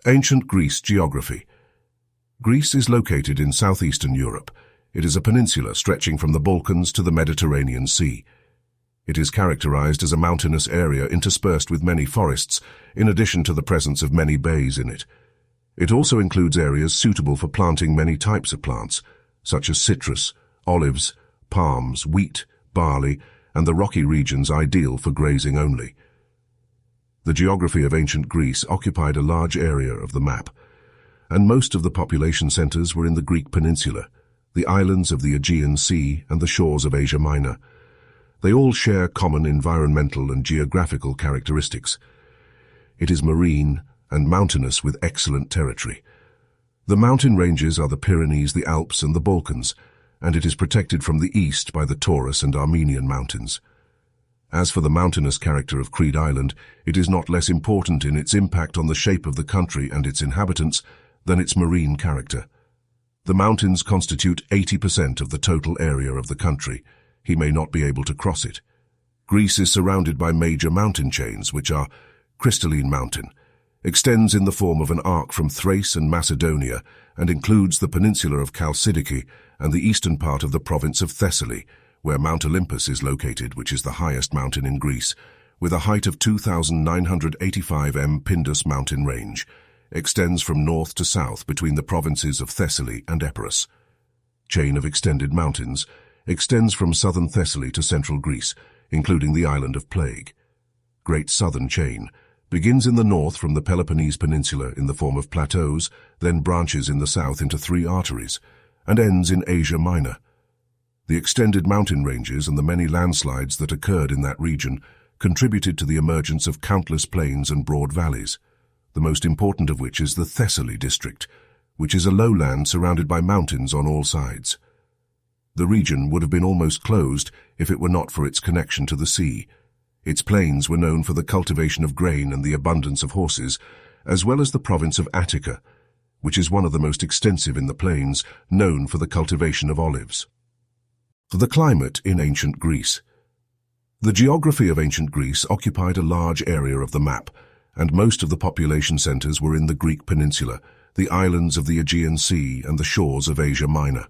Ancient Greece geography. Greece is located in southeastern Europe. It is a peninsula stretching from the Balkans to the Mediterranean Sea. It is characterized as a mountainous area interspersed with many forests, in addition to the presence of many bays in it. It also includes areas suitable for planting many types of plants, such as citrus, olives, palms, wheat, barley, and the rocky regions ideal for grazing only. The geography of ancient Greece occupied a large area of the map, and most of the population centers were in the Greek peninsula, the islands of the Aegean Sea and the shores of Asia Minor. They all share common environmental and geographical characteristics. It is marine and mountainous with excellent territory. The mountain ranges are the Pyrenees, the Alps, and the Balkans, and it is protected from the east by the Taurus and Armenian mountains. As for the mountainous character of Crete Island, it is not less important in its impact on the shape of the country and its inhabitants than its marine character. The mountains constitute 80% of the total area of the country. He may not be able to cross it. Greece is surrounded by major mountain chains, which are Crystalline Mountain, extends in the form of an arc from Thrace and Macedonia, and includes the peninsula of Chalkidiki and the eastern part of the province of Thessaly, where Mount Olympus is located, which is the highest mountain in Greece, with a height of 2,985 m. Pindus mountain range, extends from north to south between the provinces of Thessaly and Epirus. Chain of extended mountains extends from southern Thessaly to central Greece, including the island of Plague. Great Southern Chain begins in the north from the Peloponnese Peninsula in the form of plateaus, then branches in the south into 3 arteries, and ends in Asia Minor. The extended mountain ranges and the many landslides that occurred in that region contributed to the emergence of countless plains and broad valleys, the most important of which is the Thessaly district, which is a lowland surrounded by mountains on all sides. The region would have been almost closed if it were not for its connection to the sea. Its plains were known for the cultivation of grain and the abundance of horses, as well as the province of Attica, which is one of the most extensive in the plains, known for the cultivation of olives. The climate in ancient Greece. The geography of ancient Greece occupied a large area of the map, and most of the population centers were in the Greek peninsula, the islands of the Aegean Sea and the shores of Asia Minor.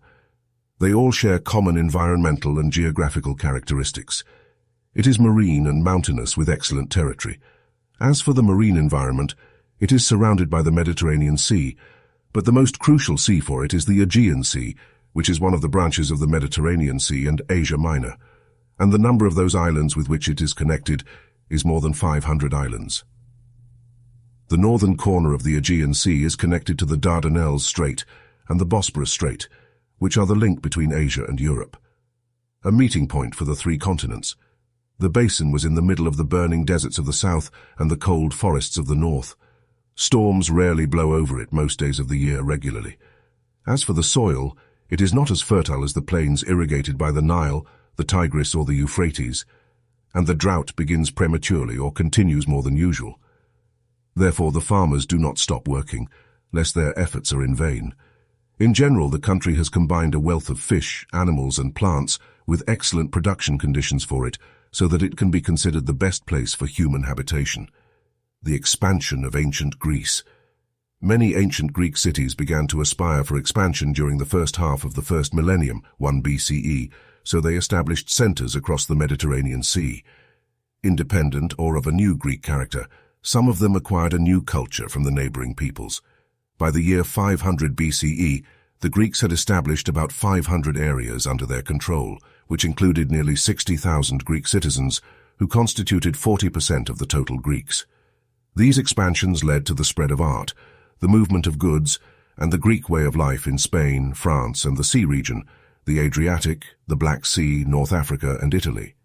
They all share common environmental and geographical characteristics. It is marine and mountainous with excellent territory. As for the marine environment, it is surrounded by the Mediterranean Sea, but the most crucial sea for it is the Aegean Sea, which is one of the branches of the Mediterranean Sea and Asia Minor, and the number of those islands with which it is connected is more than 500 islands. The northern corner of the Aegean Sea is connected to the Dardanelles Strait and the Bosporus Strait, which are the link between Asia and Europe, a meeting point for the 3 continents. The basin was in the middle of the burning deserts of the south and the cold forests of the north. Storms rarely blow over it most days of the year regularly. As for the soil, it is not as fertile as the plains irrigated by the Nile, the Tigris, or the Euphrates, and the drought begins prematurely or continues more than usual. Therefore, the farmers do not stop working, lest their efforts are in vain. In general, the country has combined a wealth of fish, animals, and plants with excellent production conditions for it, so that it can be considered the best place for human habitation. The expansion of ancient Greece. Many ancient Greek cities began to aspire for expansion during the first half of the first millennium, 1 BCE, so they established centers across the Mediterranean Sea. Independent or of a new Greek character, some of them acquired a new culture from the neighboring peoples. By the year 500 BCE, the Greeks had established about 500 areas under their control, which included nearly 60,000 Greek citizens, who constituted 40% of the total Greeks. These expansions led to the spread of art, the movement of goods, and the Greek way of life in Spain, France, and the sea region, the Adriatic, the Black Sea, North Africa, and Italy.